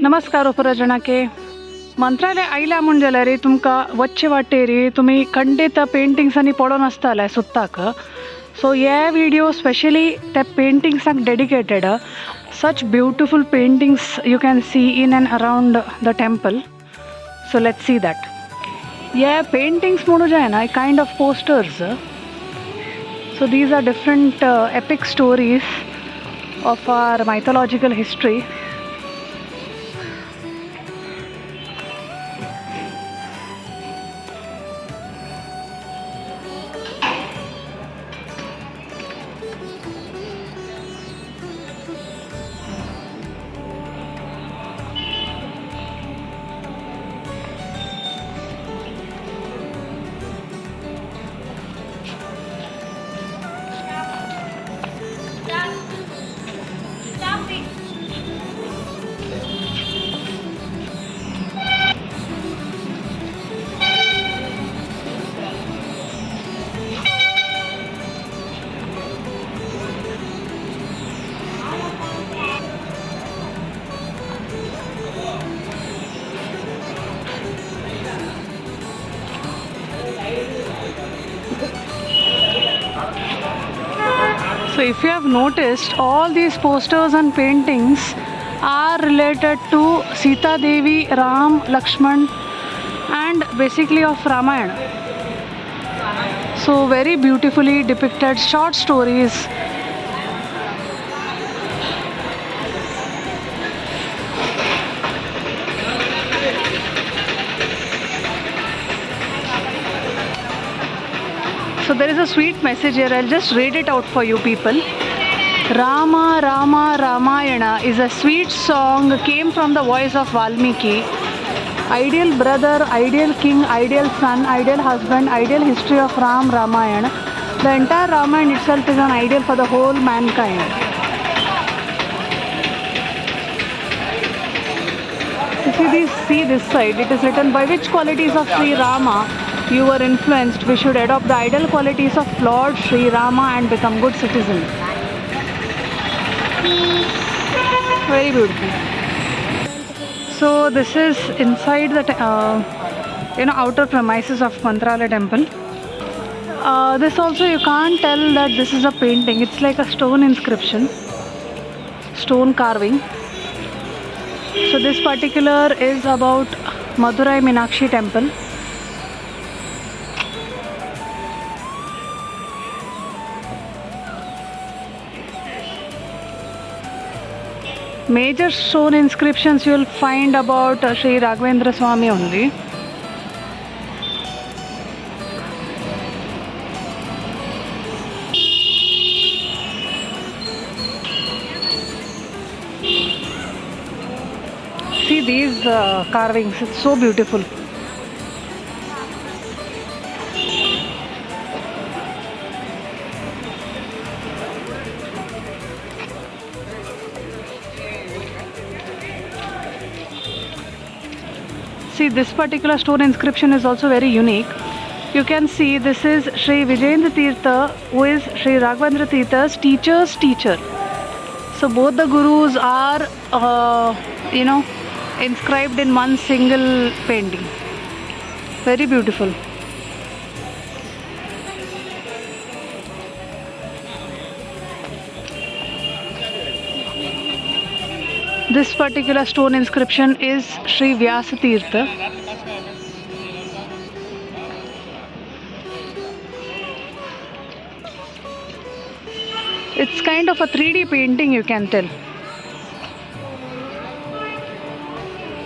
नमस्कार उपराजनाके मंत्रालय आयल्या ಮುಂಜಾನೆ ರೀ तुमका वच्चे वाटेरी तुम्ही खंडित पेंटिंग्स आणि पडून आसताले सुत्ताक सो हे व्हिडिओ स्पेशली त्या पेंटिंग्साक dedicated such beautiful paintings you can see in and around the temple. So let's see that. Yeah, paintings म्हणू जाय ना kind of posters. So these are different epic stories of our mythological history. So if you have noticed, all these posters and paintings are related to Sita Devi, Ram, Lakshman and basically of Ramayana. So very beautifully depicted short stories. So there is a sweet message here. I'll just read it out for you people. Rama Rama Ramayana is a sweet song came from the voice of Valmiki. Ideal brother, ideal king, ideal son, ideal husband, ideal history of Ram Ramayana. The entire Ramayana itself is an ideal for the whole mankind. If you see this side, it is written, by which qualities of Sri Rama you were influenced, we should adopt the ideal qualities of Lord Sri Rama and become good citizens. Very beautiful. So this is inside the outer premises of Mantralaya temple. This also you can't tell that this is a painting. It's like a stone inscription, stone carving. So this particular is about Madurai Meenakshi temple. Major stone inscriptions you will find about Sri Raghavendra Swami only. See these carvings, it's so beautiful. See, this particular stone inscription is also very unique. You can see this is Sri Vijayendra Tirtha, who is Sri Raghavendra Tirtha's teacher's teacher. So both the gurus are inscribed in one single painting. Very beautiful. This particular stone inscription is Sri Vyasa Tirtha. It's kind of a 3D painting, you can tell.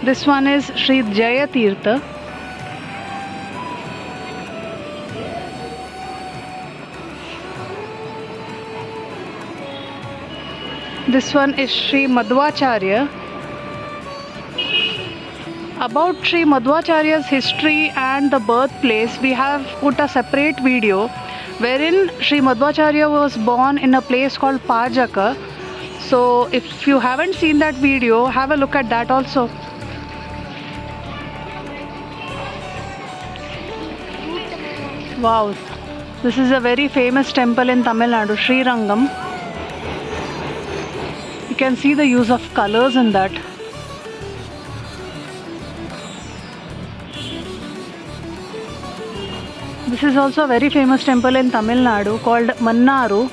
This one is Sri Jaya Tirtha. This one is Sri Madhvacharya. About Sri Madhvacharya's history and the birthplace, we have put a separate video wherein Sri Madhvacharya was born in a place called Pajaka. So if you haven't seen that video, have a look at that also. Wow, this is a very famous temple in Tamil Nadu, Sri Rangam. You can see the use of colors in that. This is also a very famous temple in Tamil Nadu called Mannaru.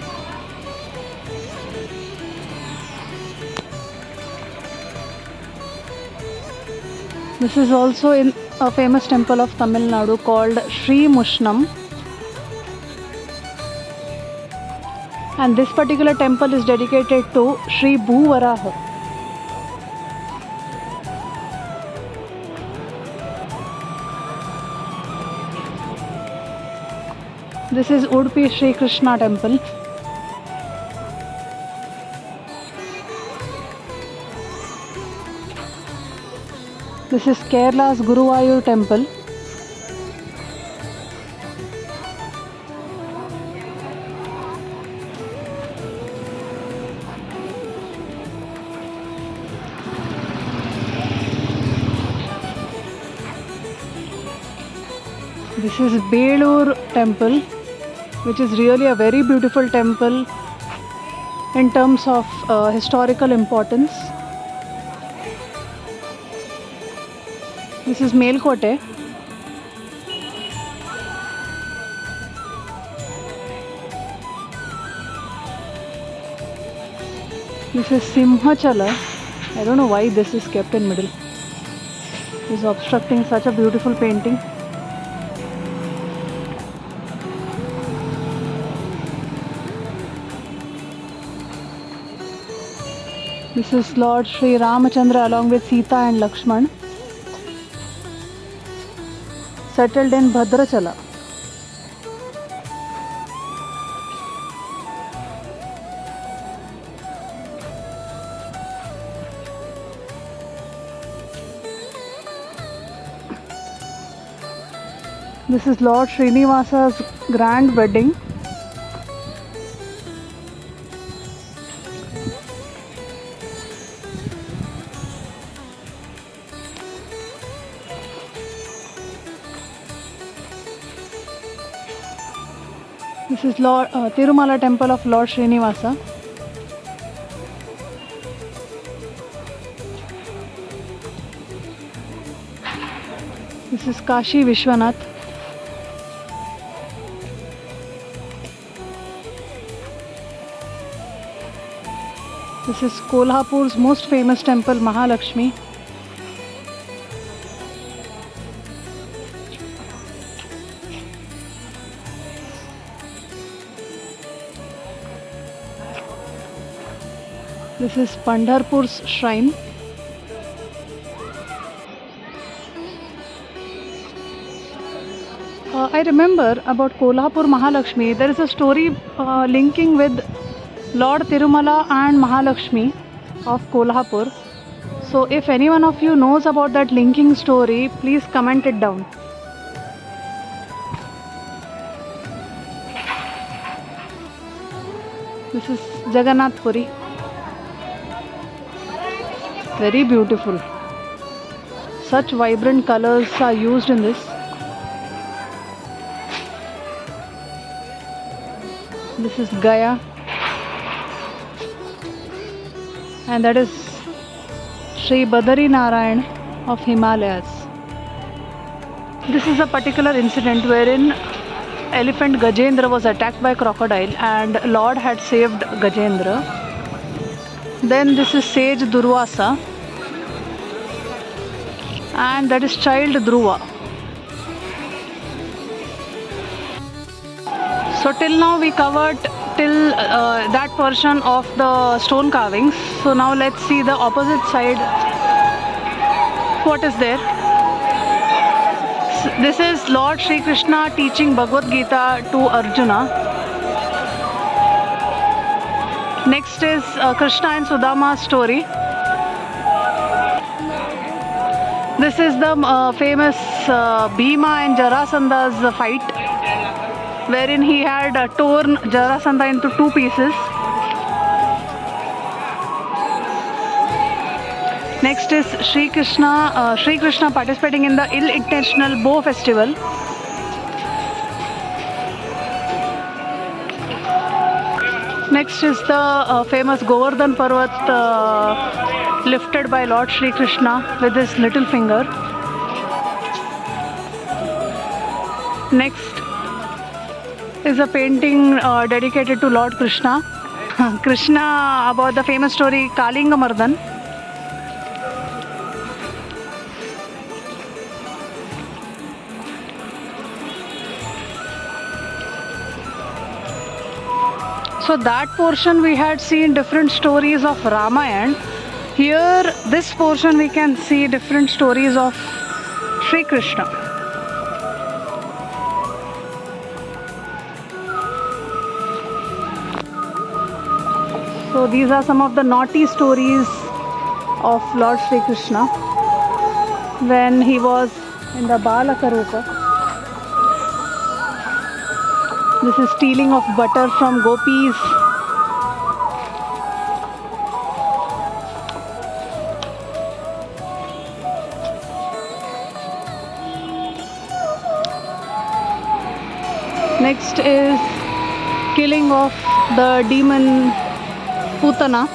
This is also in a famous temple of Tamil Nadu called Sri Mushnam. And this particular temple is dedicated to Sri Bhuvaraha. This is Udupi Sri Krishna temple. This is Kerala's Guruvayur temple. This is Belur temple, which is really a very beautiful temple in terms of historical importance. This is Melkote. This is Simhachala. I don't know why this is kept in middle. This is obstructing such a beautiful painting. This is Lord Sri Ramachandra along with Sita and Lakshman, settled in Bhadrachala. This is Lord Srinivasa's grand wedding. This is Lord Tirumala temple of Lord Srinivasa. This is Kashi Vishwanath. This is Kolhapur's most famous temple, Mahalakshmi. This is Pandharpur's shrine. I remember about Kolhapur Mahalakshmi. There is a story linking with Lord Tirumala and Mahalakshmi of Kolhapur. So if any one of you knows about that linking story, please comment it down. This is Jagannath Puri. Very beautiful. Such vibrant colors are used in this. This is Gaya, and that is Sri Badari Narayan of Himalayas. This is a particular incident wherein elephant Gajendra was attacked by crocodile and Lord had saved Gajendra. Then this is sage Durvasa, and that is child Dhruva. So till now we covered till that portion of the stone carvings. So now let's see the opposite side. What is there? This is Lord Sri Krishna teaching Bhagavad Gita to Arjuna. Next is Krishna and Sudama's story. This is the famous Bhima and Jarasandha's fight, wherein he had torn Jarasandha into two pieces. Next is Sri Krishna participating in the ill-intentional bow festival. Next is the famous Govardhan Parvat lifted by Lord Sri Krishna with his little finger. Next, is a painting dedicated to Lord Krishna. Krishna, about the famous story Kalinga Mardan. So that portion we had seen different stories of Ramayana. Here, this portion we can see different stories of Sri Krishna. So these are some of the naughty stories of Lord Sri Krishna when he was in the Balaka Rupa. This is stealing of butter from gopis. Next is killing of the demon Putana.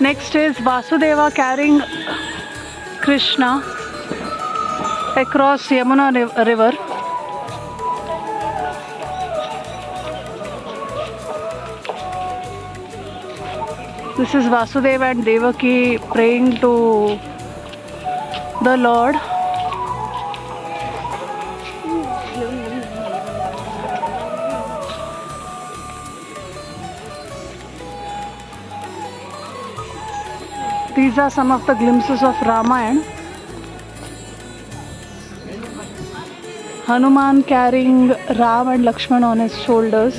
Next is Vasudeva carrying Krishna across Yamuna river. This is Vasudeva and Devaki praying to the Lord. These are some of the glimpses of Ramayana. Hanuman carrying Ram and Lakshman on his shoulders.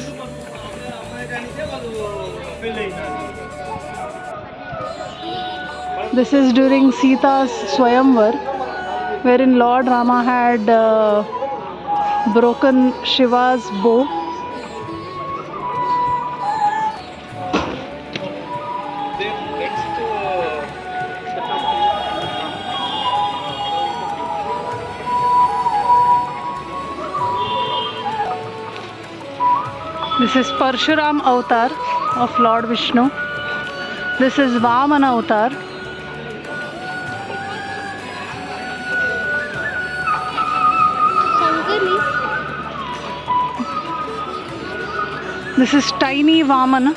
This is during Sita's Swayamvar, wherein Lord Rama had broken Shiva's bow. This is Parshuram avatar of Lord Vishnu. This is Vamana avatar. This is tiny Vamana.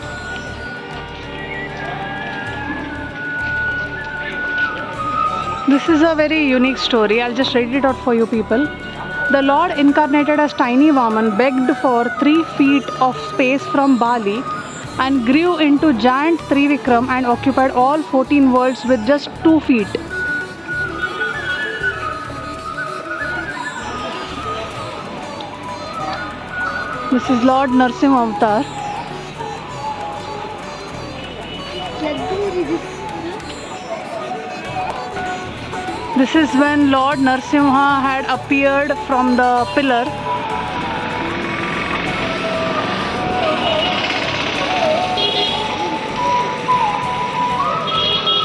This is a very unique story. I'll just read it out for you people. The Lord incarnated as tiny Vaman begged for 3 feet of space from Bali and grew into giant Trivikram and occupied all 14 worlds with just 2 feet. This is Lord Narsimha avatar. This is when Lord Narsimha had appeared from the pillar.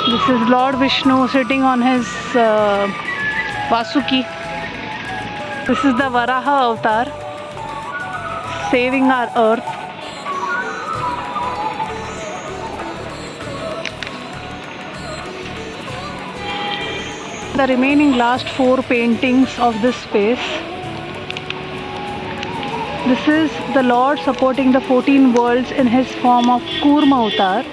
This is Lord Vishnu sitting on his Vasuki. This is the Varaha avatar saving our earth. The remaining last 4 paintings of this space. This is the Lord supporting the 14 worlds in his form of Kurma avatar.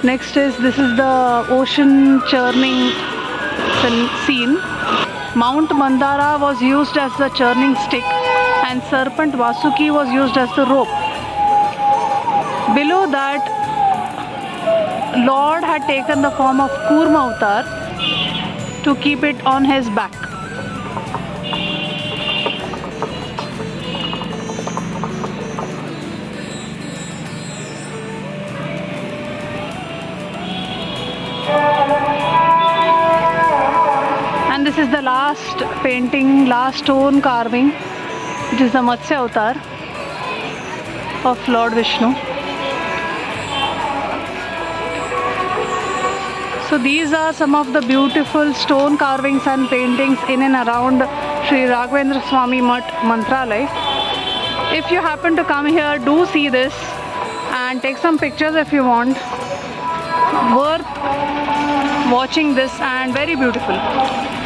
Next is this is the ocean churning scene. Mount Mandara was used as the churning stick and serpent Vasuki was used as the rope. Below that, Lord had taken the form of Kurma avatar to keep it on his back. And this is the last painting, last stone carving, which is the Matsya avatar of Lord Vishnu. So these are some of the beautiful stone carvings and paintings in and around Sri Raghavendra Swami Mutt, Mantralay. If you happen to come here, do see this and take some pictures if you want. Worth watching this and very beautiful.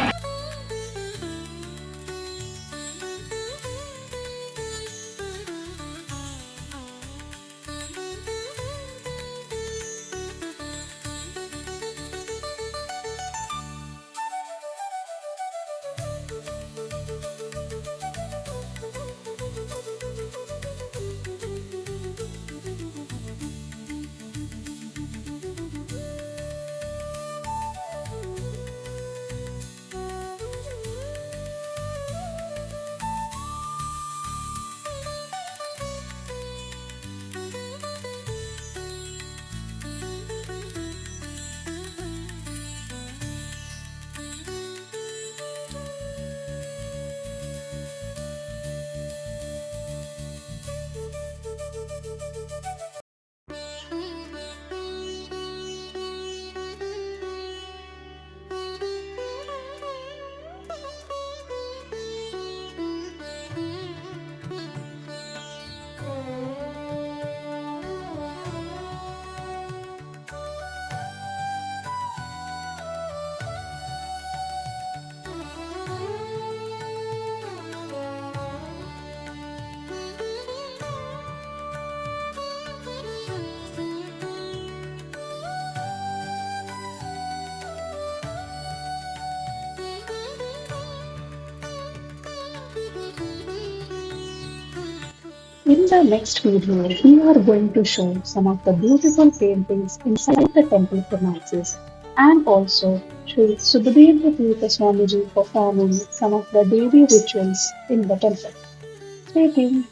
In the next video, we are going to show some of the beautiful paintings inside the temple premises and also Sri Sudhadeva Tirtha Swamiji performing some of the daily rituals in the temple. Stay tuned.